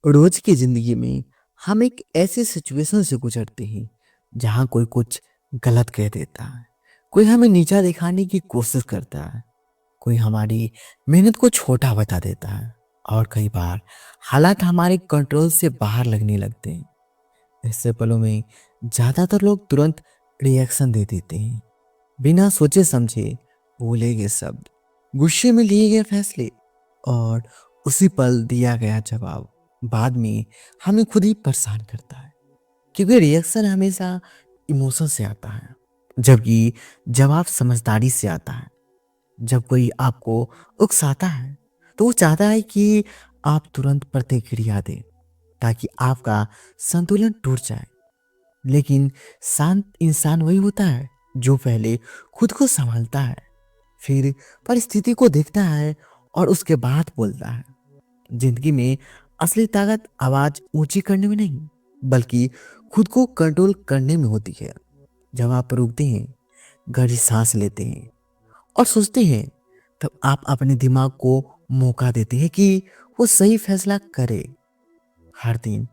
रोज की जिंदगी में हम एक ऐसे सिचुएशन से गुजरते हैं जहां कोई कुछ गलत कह देता है, कोई हमें नीचा दिखाने की कोशिश करता है, कोई हमारी मेहनत को छोटा बता देता है और कई बार हालात हमारे कंट्रोल से बाहर लगने लगते हैं। ऐसे पलों में ज्यादातर लोग तुरंत रिएक्शन दे देते हैं, बिना सोचे समझे बोले गए शब्द, गुस्से में लिए गए फैसले और उसी पल दिया गया जवाब बाद में हमें खुद ही परेशान करता है, क्योंकि रिएक्शन हमेशा इमोशन से आता है, जबकि जवाब समझदारी से आता है। जब कोई आपको उकसाता है तो वो चाहता है कि आप तुरंत प्रतिक्रिया दें ताकि आपका संतुलन टूट जाए। लेकिन शांत इंसान वही होता है जो पहले खुद को संभालता है, फिर परिस्थिति को देखता है और उसके बाद बोलता है। जिंदगी में असली ताकत आवाज ऊंची करने में नहीं, बल्कि खुद को कंट्रोल करने में होती है। जब आप रुकते हैं, गहरी सांस लेते हैं और सोचते हैं, तब आप अपने दिमाग को मौका देते हैं कि वो सही फैसला करे। हर दिन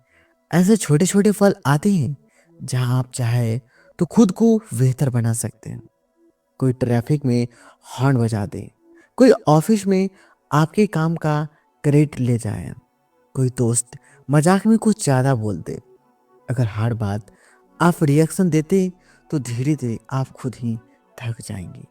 ऐसे छोटे छोटे फल आते हैं जहां आप चाहे तो खुद को बेहतर बना सकते हैं। कोई ट्रैफिक में हॉर्न बजा दे, कोई ऑफिस में आपके काम का क्रेडिट ले जाए, कोई दोस्त मजाक में कुछ ज़्यादा बोल दे। अगर हर बात आप रिएक्शन देते तो धीरे धीरे आप खुद ही थक जाएंगे।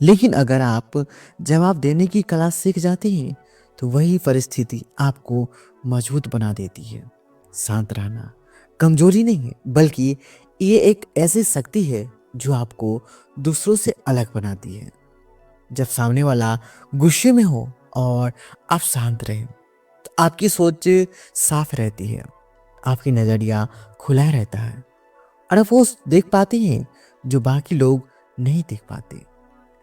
लेकिन अगर आप जवाब देने की कला सीख जाते हैं तो वही परिस्थिति आपको मजबूत बना देती है। शांत रहना कमजोरी नहीं है, बल्कि ये एक ऐसी शक्ति है जो आपको दूसरों से अलग बनाती है। जब सामने वाला गुस्से में हो और आप शांत रहें तो आपकी सोच साफ रहती है, आपकी नजरिया खुला रहता है और आप वो देख पाते हैं जो बाकी लोग नहीं देख पाते।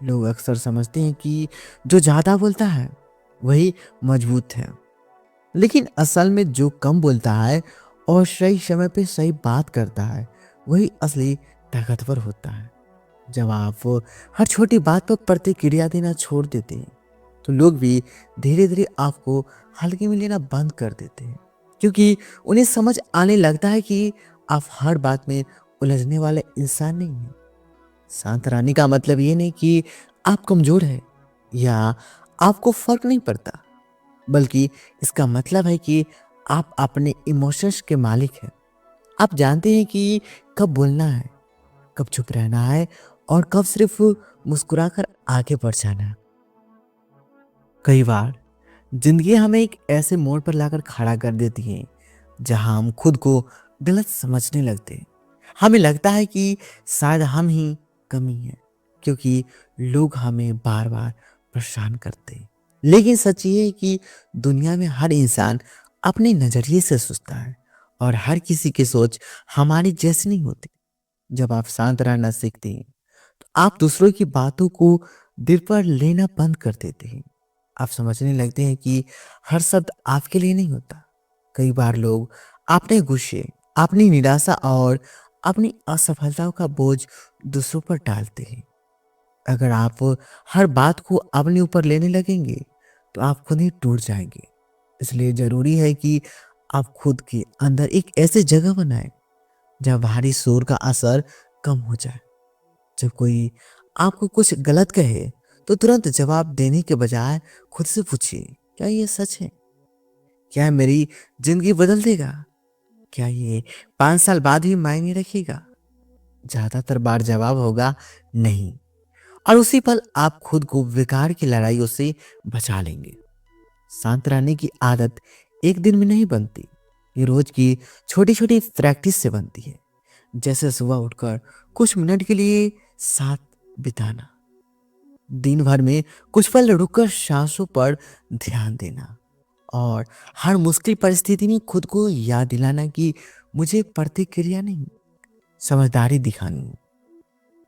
लोग अक्सर समझते हैं कि जो ज्यादा बोलता है वही मजबूत है, लेकिन असल में जो कम बोलता है और सही समय पे सही बात करता है वही असली ताकतवर होता है। जब आप हर छोटी बात पर प्रतिक्रिया देना छोड़ देते हैं तो लोग भी धीरे धीरे आपको हल्के में लेना बंद कर देते हैं, क्योंकि उन्हें समझ आने लगता है कि आप हर बात में उलझने वाले इंसान नहीं हैं। शांत रहने का मतलब ये नहीं कि आप कमजोर हैं या आपको फर्क नहीं पड़ता, बल्कि इसका मतलब है कि आप अपने इमोशंस के मालिक हैं। आप जानते हैं कि कब बोलना है, कब चुप रहना है और कब सिर्फ मुस्कुराकर आगे बढ़ जाना है। कई बार जिंदगी हमें एक ऐसे मोड़ पर लाकर खड़ा कर देती है जहां हम खुद को गलत समझने लगते हैं। हमें लगता है कि शायद हम ही कमी है, क्योंकि लोग हमें बार बार परेशान करते हैं। लेकिन सच ये है कि दुनिया में हर इंसान अपने नजरिए से सोचता है और हर किसी की सोच हमारी जैसी नहीं होती। जब आप शांत रहना सीखते हैं तो आप दूसरों की बातों को दिल पर लेना बंद कर देते हैं। आप समझने लगते हैं कि हर शब्द आपके लिए नहीं होता। कई बार लोग अपने गुस्से, अपनी निराशा और अपनी असफलताओं का बोझ दूसरों पर डालते हैं। अगर आप हर बात को अपने ऊपर लेने लगेंगे तो आप खुद ही टूट जाएंगे। इसलिए जरूरी है कि आप खुद के अंदर एक ऐसी जगह बनाएं जहाँ बाहरी शोर का असर कम हो जाए। जब कोई आपको कुछ गलत कहे तो तुरंत जवाब देने के बजाय खुद से पूछिए, क्या ये सच है? क्या ये मेरी जिंदगी बदल देगा? क्या ये 5 साल बाद भी मायने रखेगा? ज्यादातर बार जवाब होगा नहीं, और उसी पल आप खुद को बेकार की लड़ाइयों से बचा लेंगे। शांत रहने की आदत एक दिन में नहीं बनती, ये रोज की छोटी छोटी प्रैक्टिस से बनती है। जैसे सुबह उठकर कुछ मिनट के लिए साथ बिताना, दिन भर में कुछ पल रुककर सांसों पर ध्यान देना और हर मुश्किल परिस्थिति में खुद को याद दिलाना कि मुझे प्रतिक्रिया नहीं, समझदारी दिखानी है।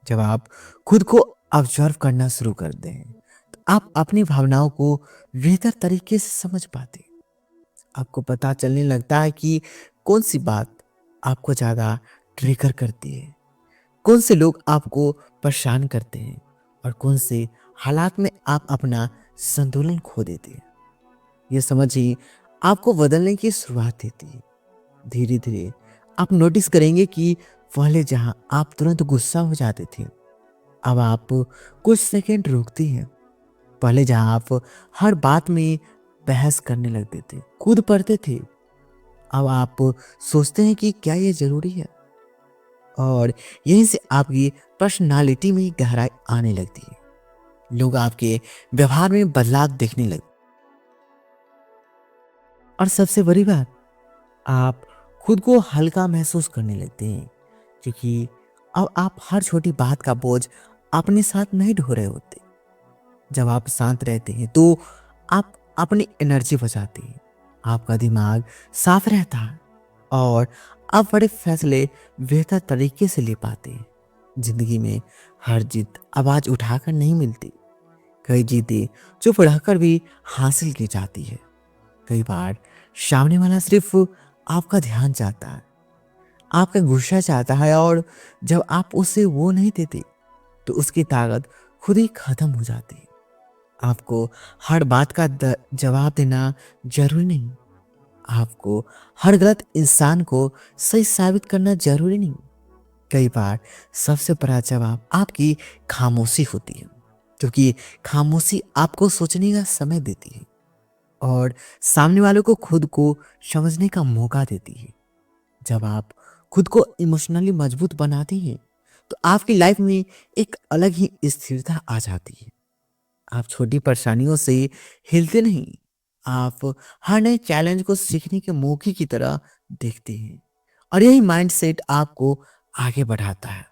जब आप खुद को ऑब्जर्व करना शुरू कर दें तो आप अपनी भावनाओं को बेहतर तरीके से समझ पाते हैं। आपको पता चलने लगता है कि कौन सी बात आपको ज़्यादा ट्रिगर करती है, कौन से लोग आपको परेशान करते हैं और कौन से हालात में आप अपना संतुलन खो देते हैं। ये समझ ही आपको बदलने की शुरुआत देती है। धीरे धीरे आप नोटिस करेंगे कि पहले जहां आप तुरंत गुस्सा हो जाते थे, अब आप कुछ सेकंड रुकती हैं। पहले जहां आप हर बात में बहस करने लगते थे, खुद पढ़ते थे, अब आप सोचते हैं कि क्या ये जरूरी है। और यहीं से आपकी पर्सनालिटी में गहराई आने लगती है। लोग आपके व्यवहार में बदलाव देखने लगते। और सबसे बड़ी बात, आप खुद को हल्का महसूस करने लगते हैं, क्योंकि अब आप हर छोटी बात का बोझ अपने साथ नहीं ढो रहे होते। जब आप शांत रहते हैं तो आप अपनी एनर्जी बचाते हैं, आपका दिमाग साफ रहता है और आप बड़े फैसले बेहतर तरीके से ले पाते हैं। जिंदगी में हर जीत आवाज उठाकर नहीं मिलती। कई जीतें चुप रहकर भी हासिल की जाती है। कई बार सामने वाला सिर्फ आपका ध्यान चाहता है, आपका गुस्सा चाहता है, और जब आप उसे वो नहीं देते तो उसकी ताकत खुद ही खत्म हो जाती है। आपको हर बात का जवाब देना जरूरी नहीं। आपको हर गलत इंसान को सही साबित करना जरूरी नहीं। कई बार सबसे बड़ा जवाब आपकी खामोशी होती है, क्योंकि खामोशी आपको सोचने का समय देती है और सामने वालों को खुद को समझने का मौका देती है। जब आप खुद को इमोशनली मजबूत बनाती हैं तो आपकी लाइफ में एक अलग ही स्थिरता आ जाती है। आप छोटी परेशानियों से हिलते नहीं, आप हर नए चैलेंज को सीखने के मौके की तरह देखते हैं। और यही माइंडसेट आपको आगे बढ़ाता है।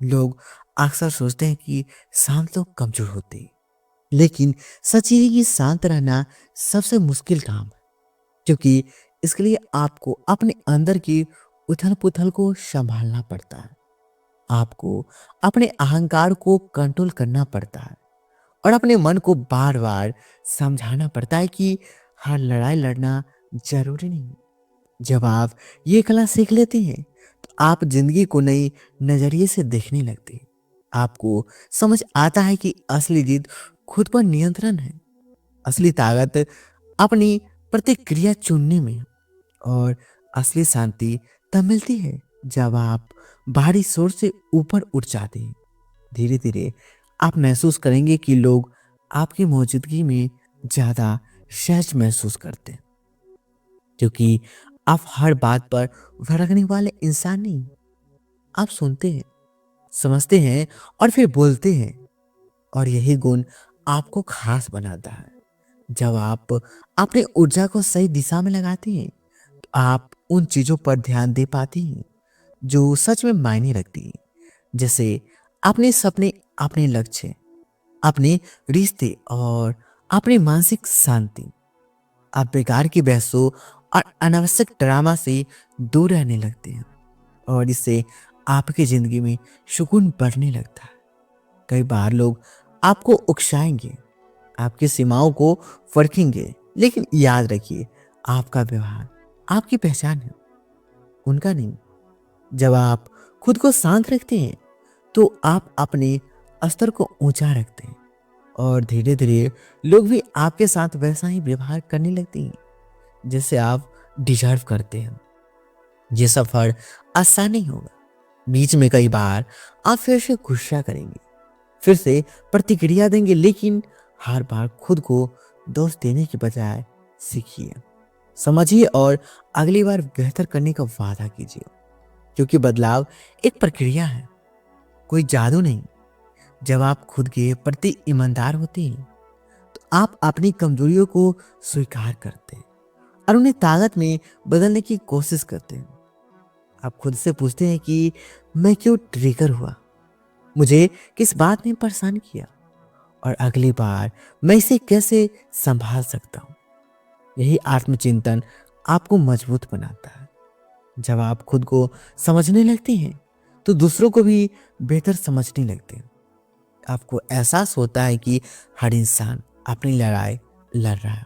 लोग अक्सर सोचते हैं कि शांत लोग कमजोर होते हैं, लेकिन सच ये है कि शांत रहना सबसे मुश्किल काम है, क्योंकि इसके लिए आपको अपने अंदर की उथल पुथल को संभालना पड़ता है। आपको अपने अहंकार को कंट्रोल करना पड़ता है और अपने मन को बार बार समझाना पड़ता है कि हर लड़ाई लड़ना जरूरी नहीं। जब आप ये कला सीख लेते हैं तो आप जिंदगी को नई नजरिए से देखने लगते हैं। आपको समझ आता है कि असली जीत खुद पर नियंत्रण है। असली ताकत अपनी प्रतिक्रिया चुनने में है। और असली शांति तब मिलती है जब आप बाहरी सोच से ऊपर उठ जाते हैं। धीरे धीरे आप महसूस करेंगे कि लोग आपकी मौजूदगी में ज्यादा सहज महसूस करते हैं, क्योंकि आप हर बात पर भड़कने वाले इंसान नहीं। आप सुनते हैं, समझते हैं और फिर बोलते हैं। और यही गुण आपको खास बनाता है। जब आप अपनी ऊर्जा को सही दिशा में लगाते हैं तो आप उन चीजों पर ध्यान दे पाती हैं जो सच में मायने रखती हैं, जैसे अपने सपने, अपने लक्ष्य, अपने रिश्ते और अपनी मानसिक शांति। आप बेकार की बहसों और अनावश्यक ड्रामा से दूर रहने लगते हैं और इससे आपकी जिंदगी में सुकून बढ़ने लगता है। कई बार लोग आपको उकसाएंगे, आपकी सीमाओं को परखेंगे, लेकिन याद रखिए, आपका व्यवहार आपकी पहचान है, उनका नहीं। जब आप खुद को शांत रखते हैं तो आप अपने स्तर को ऊंचा रखते हैं और धीरे धीरे लोग भी आपके साथ वैसा ही व्यवहार करने लगते हैं जैसे आप डिजर्व करते हैं। ये सफर आसान नहीं होगा। बीच में कई बार आप फिर से गुस्सा करेंगे, फिर से प्रतिक्रिया देंगे, लेकिन हर बार खुद को दोष देने के बजाय सीखिए, समझिए और अगली बार बेहतर करने का वादा कीजिए, क्योंकि बदलाव एक प्रक्रिया है, कोई जादू नहीं। जब आप खुद के प्रति ईमानदार होते हैं तो आप अपनी कमजोरियों को स्वीकार करते हैं और उन्हें ताकत में बदलने की कोशिश करते हैं। आप खुद से पूछते हैं कि मैं क्यों ट्रिगर हुआ, मुझे किस बात ने परेशान किया, और अगली बार मैं इसे कैसे संभाल सकता हूँ। यही आत्मचिंतन आपको मजबूत बनाता है। जब आप खुद को समझने लगते हैं तो दूसरों को भी बेहतर समझने लगते हैं। आपको एहसास होता है कि हर इंसान अपनी लड़ाई लड़ रहा है,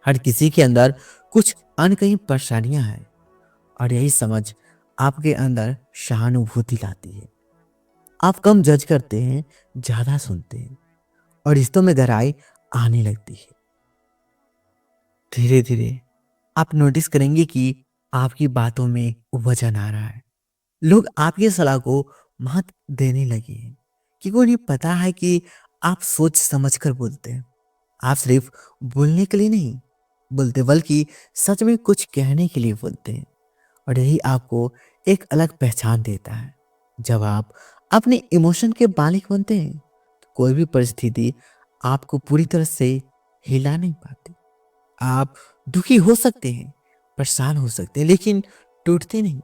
हर किसी के अंदर कुछ अनकही परेशानियां हैं, और यही समझ आपके अंदर सहानुभूति लाती है। आप कम जज करते हैं, ज्यादा सुनते हैं और रिश्तों में गहराई आने लगती है। धीरे धीरे आप नोटिस करेंगे कि आपकी बातों में वजन आ रहा है। लोग आपकी सलाह को महत्व देने लगे हैं क्योंकि उन्हें पता है कि आप सोच समझकर बोलते हैं। आप सिर्फ बोलने के लिए नहीं बोलते, बल्कि सच में कुछ कहने के लिए बोलते हैं। और यही आपको एक अलग पहचान देता है। जब आप अपने इमोशन के मालिक बनते हैं तो कोई भी परिस्थिति आपको पूरी तरह से हिला नहीं पाती। आप दुखी हो सकते हैं, परेशान हो सकते हैं, लेकिन टूटते नहीं,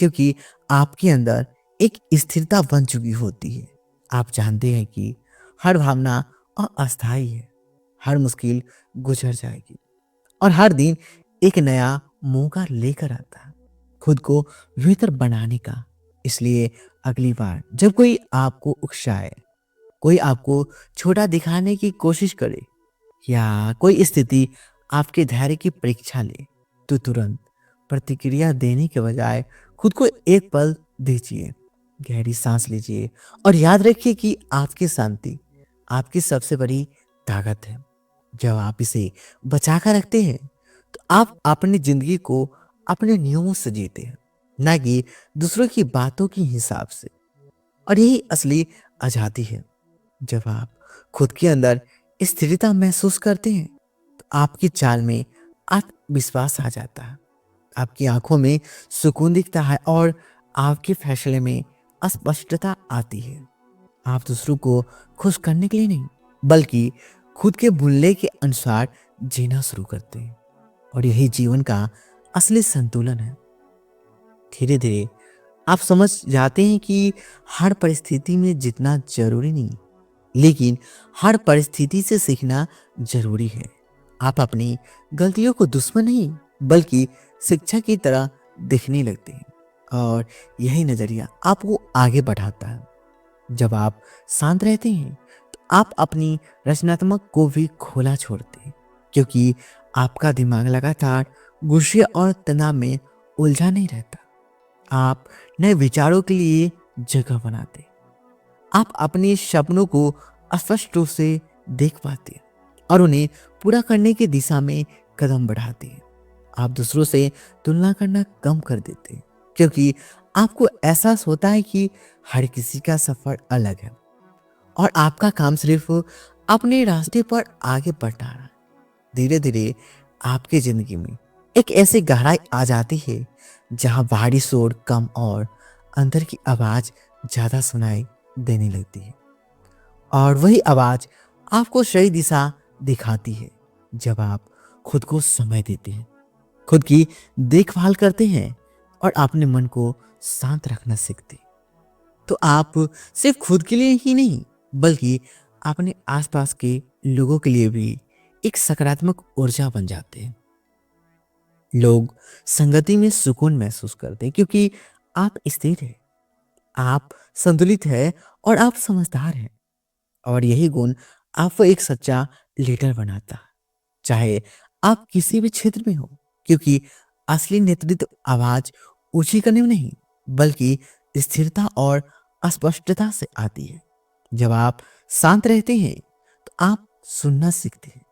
क्योंकि आपके अंदर एक स्थिरता बन चुकी होती है। आप जानते हैं कि हर भावना अस्थायी है, हर मुश्किल गुजर जाएगी और हर दिन एक नया मौका लेकर आता है खुद को बेहतर बनाने का। इसलिए अगली बार जब कोई आपको उकसाए, कोई आपको छोटा दिखाने की कोशिश करे या कोई स्थिति आपके धैर्य की परीक्षा ले, तो तुरंत प्रतिक्रिया देने के बजाय खुद को एक पल दीजिए, गहरी सांस लीजिए और याद रखिए कि आपकी शांति आपकी सबसे बड़ी ताकत है। जब आप इसे बचाकर रखते हैं तो आप अपनी जिंदगी को अपने नियमों से जीते हैं, ना कि दूसरों की बातों के हिसाब से। और यही असली आजादी है। जब आप खुद के अंदर स्थिरता महसूस करते हैं तो आपकी चाल में आत्मविश्वास आ जाता है, आपकी आंखों में सुकून दिखता है और आपके फैसले में स्पष्टता आती है। आप दूसरों को खुश करने के लिए नहीं, बल्कि खुद के मूल्य के अनुसार जीना शुरू करते हैं। और यही जीवन का असली संतुलन है। धीरे धीरे आप समझ जाते हैं कि हर परिस्थिति में जीतना जरूरी नहीं, लेकिन हर परिस्थिति से सीखना जरूरी है। आप अपनी गलतियों को दुश्मन नहीं, बल्कि शिक्षा की तरह देखने लगते हैं और यही नजरिया आपको आगे बढ़ाता है। जब आप शांत रहते हैं तो आप अपनी रचनात्मक को भी खोला छोड़ते हैं, क्योंकि आपका दिमाग लगातार गुस्से और तनाव में उलझा नहीं रहता। आप नए विचारों के लिए जगह बनाते हैं। आप अपने सपनों को स्पष्ट रूप से देख पाते हैं और उन्हें पूरा करने की दिशा में कदम बढ़ाते हैं। आप दूसरों से तुलना करना कम कर देते हैं, क्योंकि आपको एहसास होता है कि हर किसी का सफर अलग है और आपका काम सिर्फ अपने रास्ते पर आगे बढ़ना है। धीरे धीरे आपकी जिंदगी में एक ऐसी गहराई आ जाती है जहां बाहरी शोर कम और अंदर की आवाज ज्यादा सुनाई देने लगती है। और वही आवाज आपको सही दिशा दिखाती है जब आप खुद को समय देते हैं, खुद की देखभाल करते हैं और अपने मन को शांत रखना सीखते हैं। तो आप सिर्फ खुद के लिए ही नहीं, बल्कि अपने आसपास के लोगों के लिए भी एक सकारात्मक ऊर्जा बन जाते हैं। लोग संगति में सुकून महसूस करते हैं क्योंकि आप स्थिर हैं, आप संतुलित हैं और आप समझदार हैं। और यही गुण आपको एक सच्चा लीडर बनाता है, चाहे आप किसी भी क्षेत्र में हो, क्योंकि असली नेतृत्व आवाज ऊंची करने में नहीं, बल्कि स्थिरता और अस्पष्टता से आती है। जब आप शांत रहते हैं तो आप सुनना सीखते हैं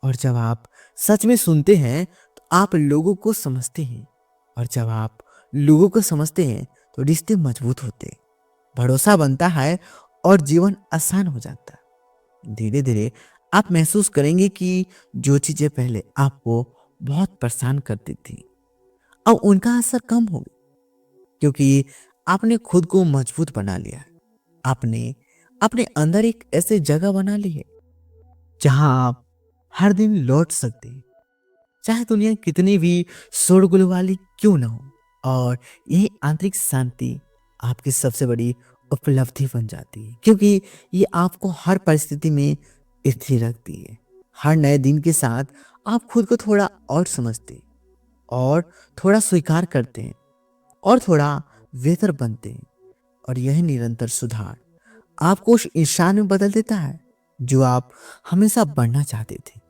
और जब आप सच में सुनते हैं तो आप लोगों को समझते हैं और जब आप लोगों को समझते हैं तो रिश्ते मजबूत होते हैं, भरोसा बनता है और जीवन आसान हो जाता है। धीरे धीरे आप महसूस करेंगे कि जो चीजें पहले आपको बहुत परेशान करती थी, अब उनका असर कम हो गया, क्योंकि आपने खुद को मजबूत बना लिया है। आपने अपने अंदर एक ऐसी जगह बना ली है जहां आप हर दिन लौट सकते हैं, चाहे दुनिया कितनी भी शोरगुल वाली क्यों ना हो। और यही आंतरिक शांति आपकी सबसे बड़ी उपलब्धि बन जाती है, क्योंकि ये आपको हर परिस्थिति में स्थिर रखती है। हर नए दिन के साथ आप खुद को थोड़ा और समझते और थोड़ा स्वीकार करते हैं और थोड़ा बेहतर बनते हैं। और यह निरंतर सुधार आपको उस इंसान में बदल देता है जो आप हमेशा बनना चाहते थे।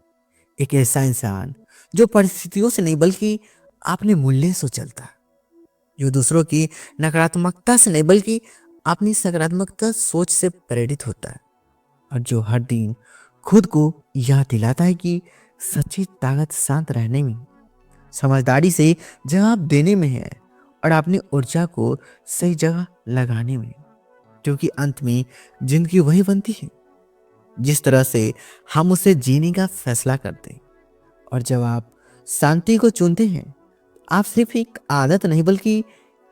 एक ऐसा इंसान जो परिस्थितियों से नहीं, बल्कि अपने मूल्य से चलता है, जो दूसरों की नकारात्मकता से नहीं, बल्कि अपनी सकारात्मकता सोच से प्रेरित होता है, और जो हर दिन खुद को याद दिलाता है कि सच्ची ताकत शांत रहने में, समझदारी से जवाब देने में है और अपनी ऊर्जा को सही जगह लगाने में। क्योंकि अंत में जिंदगी वही बनती है जिस तरह से हम उसे जीने का फैसला करते हैं। और जब आप शांति को चुनते हैं, आप सिर्फ एक आदत नहीं बल्कि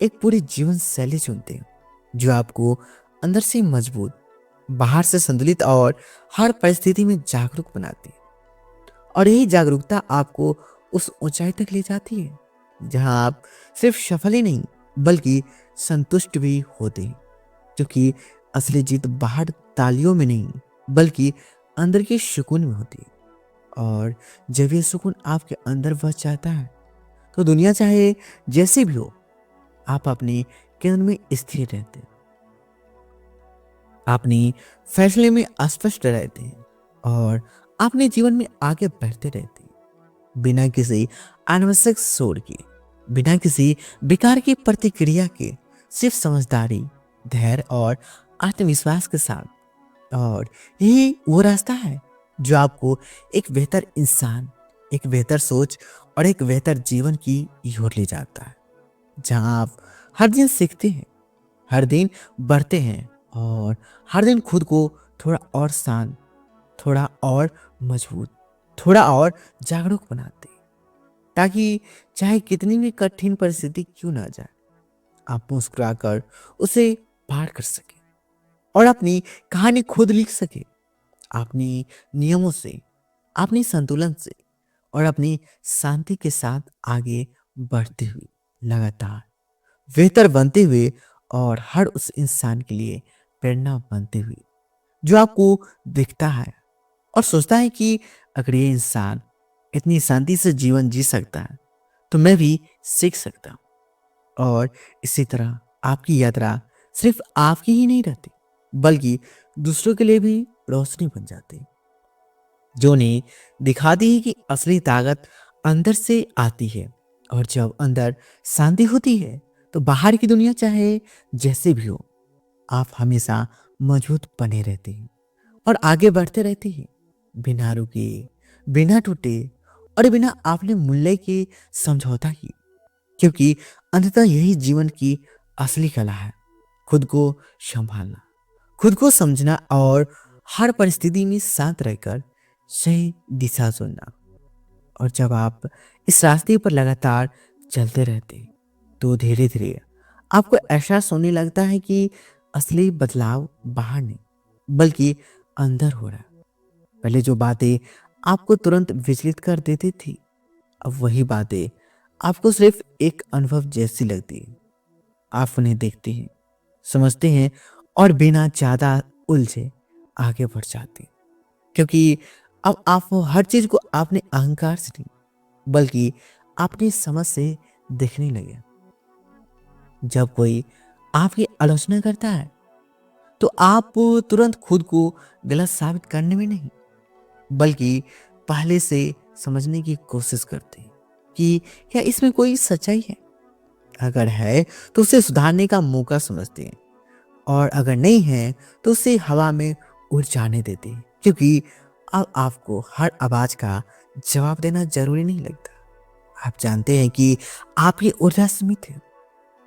एक पूरी जीवन शैली चुनते हैं जो आपको अंदर से मजबूत, बाहर से संतुलित और हर परिस्थिति में जागरूक बनाती है। और यही जागरूकता आपको उस ऊंचाई तक ले जाती है जहां आप सिर्फ सफल ही नहीं बल्कि संतुष्ट भी होते हैं। क्योंकि असली जीत बाहर तालियों में नहीं बल्कि अंदर के सुकून में होती है। और जब ये सुकून आपके अंदर बस जाता है तो दुनिया चाहे जैसी भी हो, आप अपने केंद्र में स्थिर रहते हैं, अपनी फैसले में अस्पष्ट रहते हैं और अपने जीवन में आगे बढ़ते रहते हैं बिना किसी अनावश्यक शोर के, बिना किसी बेकार की प्रतिक्रिया के, सिर्फ समझदारी, धैर्य और आत्मविश्वास के साथ। और यही वो रास्ता है जो आपको एक बेहतर इंसान, एक बेहतर सोच और एक बेहतर जीवन की ओर ले जाता है, जहां आप हर दिन सीखते हैं, हर दिन बढ़ते हैं और हर दिन खुद को थोड़ा और शांत, थोड़ा और मजबूत, थोड़ा और जागरूक बनाते हैं, ताकि चाहे कितनी भी कठिन परिस्थिति क्यों ना जाए, आप मुस्कुराकर उसे पार कर सके और अपनी कहानी खुद लिख सके, अपनी नियमों से, अपनी संतुलन से और अपनी शांति के साथ आगे बढ़ते हुए, लगातार बेहतर बनते हुए और हर उस इंसान के लिए प्रेरणा बनते हुए जो आपको दिखता है और सोचता है कि अगर ये इंसान इतनी शांति से जीवन जी सकता है तो मैं भी सीख सकता हूँ। और इसी तरह आपकी यात्रा सिर्फ आपकी ही नहीं रहती बल्कि दूसरों के लिए भी रोशनी बन जाती, जो उन्हें दिखाती है कि असली ताकत अंदर से आती है। और जब अंदर शांति होती है तो बाहर की दुनिया चाहे जैसे भी हो, आप हमेशा मजबूत बने रहते हैं और आगे बढ़ते रहते हैं, बिना रुके, बिना टूटे और बिना अपने मूल्य के समझौता की। क्योंकि अंततः यही जीवन की असली कला है, खुद को संभालना, खुद को समझना और हर परिस्थिति में शांत रहकर सही दिशा चुनना। और जब आप इस रास्ते पर लगातार चलते रहते तो धीरे धीरे आपको एहसास होने लगता है कि असली बदलाव बाहर नहीं बल्कि अंदर हो रहा है। पहले जो बातें आपको तुरंत विचलित कर देती थी, अब वही बातें आपको सिर्फ एक अनुभव जैसी लगती है। आप उन्हें देखते हैं, समझते हैं और बिना ज्यादा उलझे आगे बढ़ जाते हैं। क्योंकि अब आप वो हर चीज को अपने अहंकार से नहीं बल्कि अपनी समझ से देखने लगे। जब कोई आपकी आलोचना करता है तो आप तुरंत खुद को गलत साबित करने में नहीं बल्कि पहले से समझने की कोशिश करते हैं कि क्या इसमें कोई सच्चाई है। अगर है तो उसे सुधारने का मौका समझते हैं और अगर नहीं है तो उसे हवा में उड़ जाने देते हैं। क्योंकि अब आपको हर आवाज का जवाब देना जरूरी नहीं लगता। आप जानते हैं कि आपकी ऊर्जा सीमित है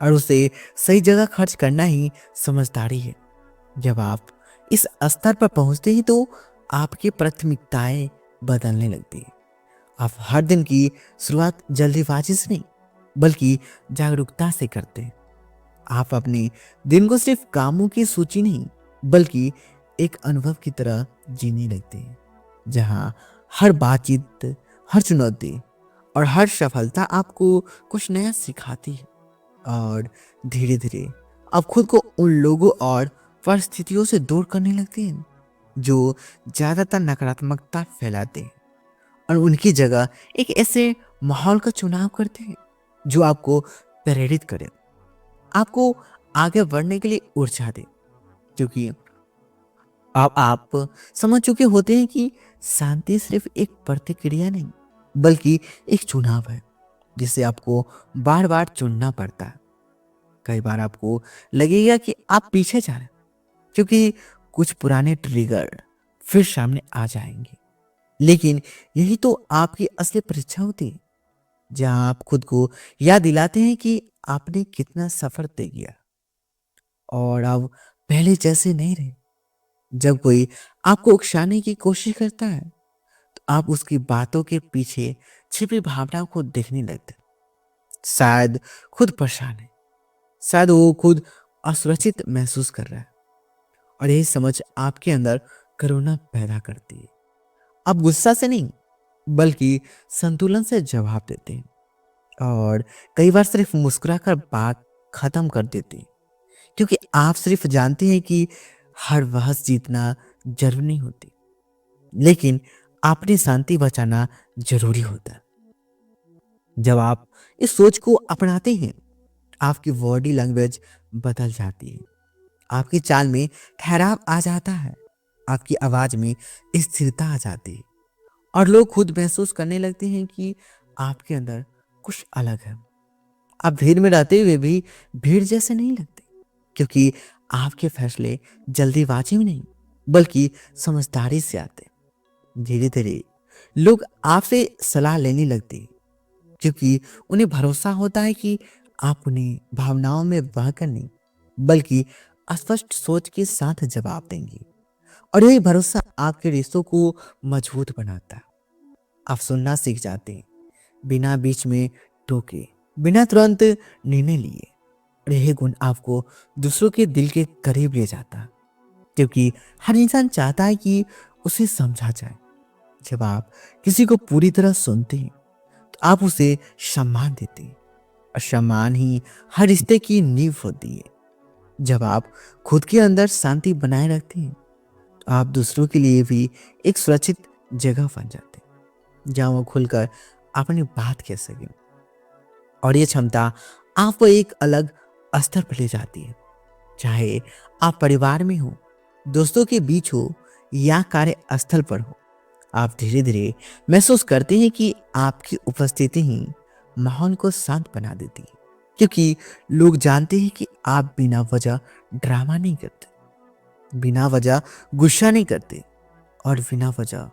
और उसे सही जगह खर्च करना ही समझदारी है। जब आप इस स्तर पर पहुंचते हैं तो आपकी प्राथमिकताएं बदलने लगती है। आप हर दिन की शुरुआत जल्दीबाजी से नहीं बल्कि जागरूकता से करते हैं। आप अपने दिन को सिर्फ कामों की सूची नहीं बल्कि एक अनुभव की तरह जीने लगते हैं, जहां हर बातचीत, हर चुनौती और हर सफलता आपको कुछ नया सिखाती है। और धीरे धीरे आप खुद को उन लोगों और परिस्थितियों से दूर करने लगते हैं जो ज्यादातर नकारात्मकता फैलाते हैं और उनकी जगह एक ऐसे माहौल का चुनाव करते हैं जो आपको प्रेरित करे, आपको आगे बढ़ने के लिए ऊर्जा दे। क्योंकि अब आप समझ चुके होते हैं कि शांति सिर्फ एक प्रतिक्रिया नहीं बल्कि एक चुनाव है जिसे आपको बार बार चुनना पड़ता है। कई बार आपको लगेगा कि आप पीछे जा रहे हैं क्योंकि कुछ पुराने ट्रिगर फिर सामने आ जाएंगे, लेकिन यही तो आपकी असली परीक्षा होती है, जहां आप खुद को याद दिलाते हैं कि आपने कितना सफर तय किया और अब पहले जैसे नहीं रहे। जब कोई आपको उकसाने की कोशिश करता है, तो आप उसकी बातों के पीछे छिपी भावनाओं को देखने लगते हैं। शायद खुद परेशान है, शायद वो खुद असुरक्षित महसूस कर रहा है, और यही समझ आपके अंदर करुणा पैदा करती है। आप गुस्सा से नहीं, बल्कि संतुलन से जवाब देते हैं, और कई बार सिर्फ मुस्कुराकर बात खत्म कर देते हैं, क्योंकि आप सिर्फ जानते हैं कि हर बहस जीतना जरूरी नहीं होती, लेकिन अपनी शांति बचाना जरूरी होता है। जब आप इस सोच को अपनाते हैं, आपकी बॉडी लैंग्वेज बदल जाती है, आपकी चाल में ठहराव आ जाता है, आपकी आवाज में स्थिरता आ जाती है, और लोग खुद महसूस करने लगते हैं कि आपके अंदर कुछ अलग है। आप भीड़ में रहते हुए भी भीड़ जैसे नहीं लगते, क्योंकि आपके फैसले जल्दीबाजी में नहीं, बल्कि समझदारी से आते हैं। धीरे धीरे लोग आपसे सलाह लेने लगते हैं, क्योंकि उन्हें भरोसा होता है कि आप उन्हें भावनाओं में बहकर नहीं, बल्कि स्पष्ट सोच के साथ जवाब देंगे। और यही भरोसा आपके रिश्तों को मजबूत बनाता है। आप सुनना सीख जाते हैं, बिना बीच में टोके, बिना तुरंत निर्णय लिए। और यही गुण आपको दूसरों के दिल के करीब ले जाता है, क्योंकि हर इंसान चाहता है कि उसे समझा जाए। जब आप किसी को पूरी तरह सुनते हैं, तो आप उसे सम्मान देते हैं, और सम्मान ही हर रिश्ते की नींव होती है। जब आप खुद के अंदर शांति बनाए रखते हैं, तो आप दूसरों के लिए भी एक सुरक्षित जगह बन जाते हैं, जहां वो खुलकर अपनी बात कह सकें। और ये क्षमता आपको एक अलग स्तर पर ले जाती है, चाहे आप परिवार में हो, दोस्तों के बीच हो, या कार्यस्थल पर हो। आप धीरे धीरे महसूस करते हैं कि आपकी उपस्थिति ही माहौल को शांत बना देती है, क्योंकि लोग जानते हैं कि आप बिना वजह ड्रामा नहीं करते, बिना वजह गुस्सा नहीं करते, और बिना वजह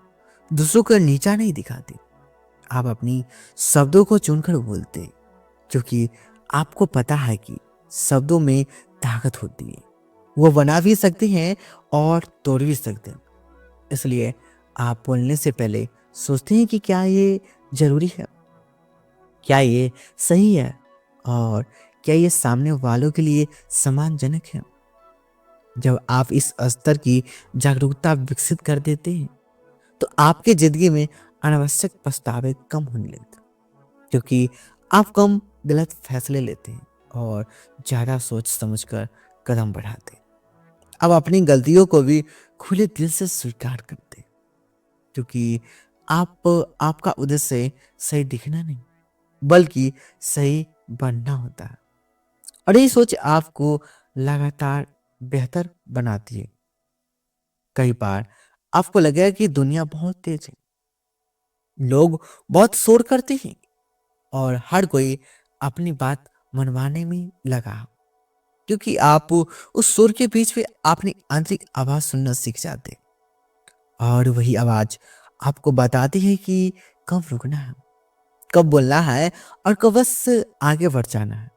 दूसरों को नीचा नहीं दिखाते। आप अपनी शब्दों को चुनकर बोलते हैं, क्योंकि आपको पता है कि शब्दों में ताकत होती है। वो बना भी सकते हैं और तोड़ भी सकते हैं। इसलिए आप बोलने से पहले सोचते हैं कि क्या ये जरूरी है, क्या ये सही है, और क्या ये सामने वालों के लिए सम्मानजनक है। जब आप इस स्तर की जागरूकता विकसित कर देते हैं, तो आपकी जिंदगी में अनावश्यक पछतावे कम होने लगते हैं, क्योंकि आप कम गलत फैसले लेते हैं और ज्यादा सोच समझकर कदम बढ़ाते हैं। अब अपनी गलतियों को भी खुले दिल से स्वीकार करते हैं, क्योंकि आप आपका उद्देश्य सही दिखना नहीं, बल्कि सही बनना होता है। और ये सोच आपको लगातार बेहतर बनाती है। कई बार आपको लगेगा कि दुनिया बहुत तेज है, लोग बहुत शोर करते हैं, और हर कोई अपनी बात मनवाने में लगा हो, क्योंकि आप उस शोर के बीच में अपनी आंतरिक आवाज सुनना सीख जाते हैं। और वही आवाज आपको बताती है कि कब रुकना है, कब बोलना है, और कब बस आगे बढ़ जाना है।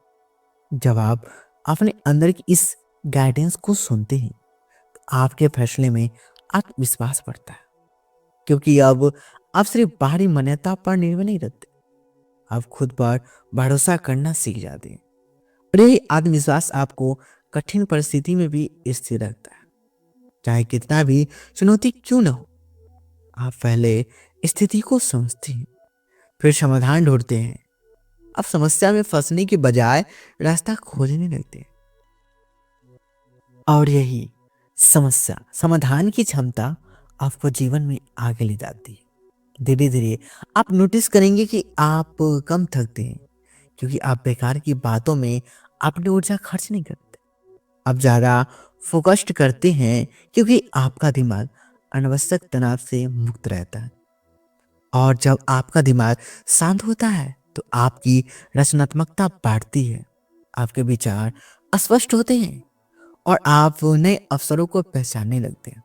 जब आप अपने अंदर की इस गाइडेंस को सुनते हैं, तो आपके फैसले में आत्मविश्वास बढ़ता है, क्योंकि अब आप सिर्फ बाहरी मान्यता पर निर्भर नहीं रहते, आप खुद पर भरोसा करना सीख जाते हैं। और यही आत्मविश्वास आपको कठिन परिस्थिति में भी स्थिर रखता है, चाहे कितना भी चुनौती क्यों न हो। आप पहले स्थिति को समझते हैं, फिर समाधान ढूंढते हैं। आप समस्या में फंसने की बजाय रास्ता खोजने लगते हैं, और यही समस्या समाधान की क्षमता आपको जीवन में आगे ले जाती है। धीरे धीरे आप नोटिस करेंगे कि आप कम थकते हैं, क्योंकि आप बेकार की बातों में अपनी ऊर्जा खर्च नहीं करते। आप ज़्यादा फोकस्ड करते हैं, क्योंकि आपका दिमाग अनावश्यक तनाव से मुक्त रहता है। और जब आपका दिमाग शांत होता है, तो आपकी रचनात्मकता बढ़ती है, आपके विचार स्पष्ट होते हैं, और आप नए अवसरों को पहचानने लगते हैं।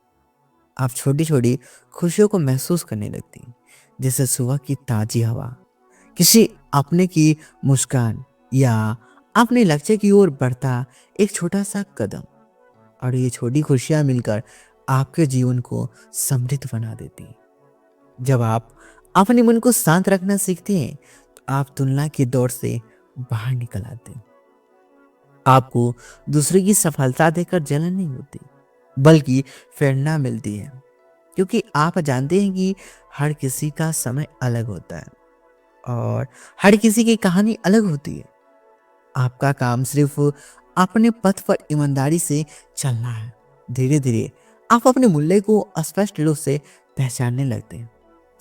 आप छोटी छोटी खुशियों को महसूस करने लगती हैं, जैसे सुबह की ताजी हवा, किसी अपने की मुस्कान, या अपने लक्ष्य की ओर बढ़ता एक छोटा सा कदम। और ये छोटी खुशियां मिलकर आपके जीवन को समृद्ध बना देती हैं। जब आप अपने मन को शांत रखना सीखते हैं तो आप तुलना की दौड़ से बाहर निकल आते हैं। आपको दूसरे की सफलता देखकर जलन नहीं होती, बल्कि प्रेरणा मिलती है, क्योंकि आप जानते हैं कि हर किसी का समय अलग होता है और हर किसी की कहानी अलग होती है। आपका काम सिर्फ अपने पथ पर ईमानदारी से चलना है। धीरे धीरे आप अपने मूल्य को स्पष्ट रूप से पहचानने लगते हैं।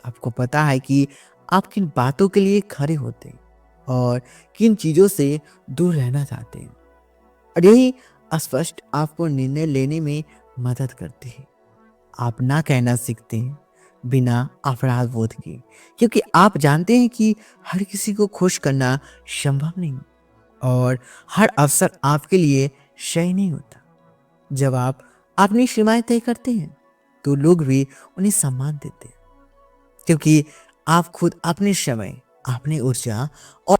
आपको पता है कि आप किन बातों के लिए खड़े होते हैं और किन चीजों से दूर रहना चाहते हैं। और यही स्पष्ट आपको निर्णय लेने में मदद करती है। आप ना कहना सीखते हैं बिना अपराध बोध के, क्योंकि आप जानते हैं कि हर किसी को खुश करना संभव नहीं और हर अवसर आपके लिए सही नहीं होता। जब आप अपनी सीमाएं तय करते हैं तो लोग भी उन्हें सम्मान देते हैं, क्योंकि आप खुद अपने समय, अपनी ऊर्जा और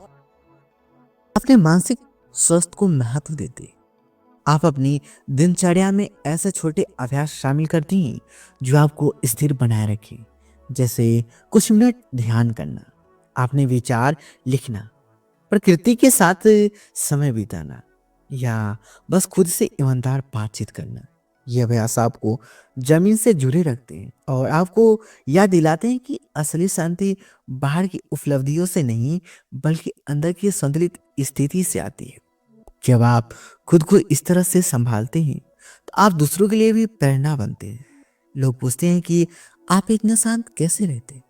अपने मानसिक स्वास्थ्य को महत्व देते हैं। आप अपनी दिनचर्या में ऐसे छोटे अभ्यास शामिल करती हैं जो आपको स्थिर बनाए रखें, जैसे कुछ मिनट ध्यान करना, अपने विचार लिखना, प्रकृति के साथ समय बिताना, या बस खुद से ईमानदार बातचीत करना। ये अभ्यास आपको जमीन से जुड़े रखते हैं और आपको याद दिलाते हैं कि असली शांति बाहर की उपलब्धियों से नहीं, बल्कि अंदर की संतुलित स्थिति से आती है। जब आप खुद को इस तरह से संभालते हैं तो आप दूसरों के लिए भी प्रेरणा बनते हैं। लोग पूछते हैं कि आप इतना शांत कैसे रहते हैं,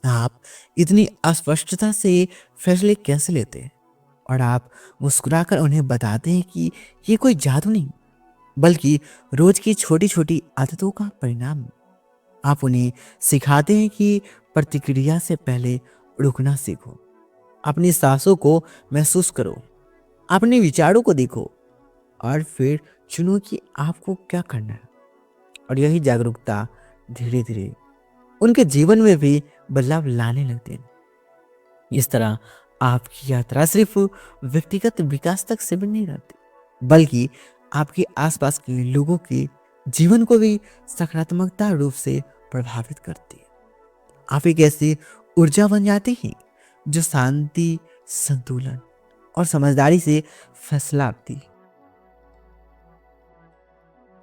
आप इतनी अस्पष्टता से फैसले कैसे लेते हैं। और आप मुस्कुराकर उन्हें बताते हैं कि ये कोई जादू नहीं, बल्कि रोज की छोटी छोटी आदतों का परिणाम है। आप उन्हें सिखाते हैं कि प्रतिक्रिया से पहले रुकना सीखो, अपनी सांसों को महसूस करो, अपने विचारों को देखो और फिर चुनो कि आपको क्या करना है। और यही जागरूकता धीरे धीरे उनके जीवन में भी बदलाव लाने लगते हैं। इस तरह आपकी यात्रा सिर्फ व्यक्तिगत विकास तक सीमित नहीं रहती, बल्कि आपके आसपास के लोगों के जीवन को भी सकारात्मकता रूप से प्रभावित करती है। आप एक ऐसी ऊर्जा बन जाती हैं जो शांति, संतुलन और समझदारी से फैसला आती है।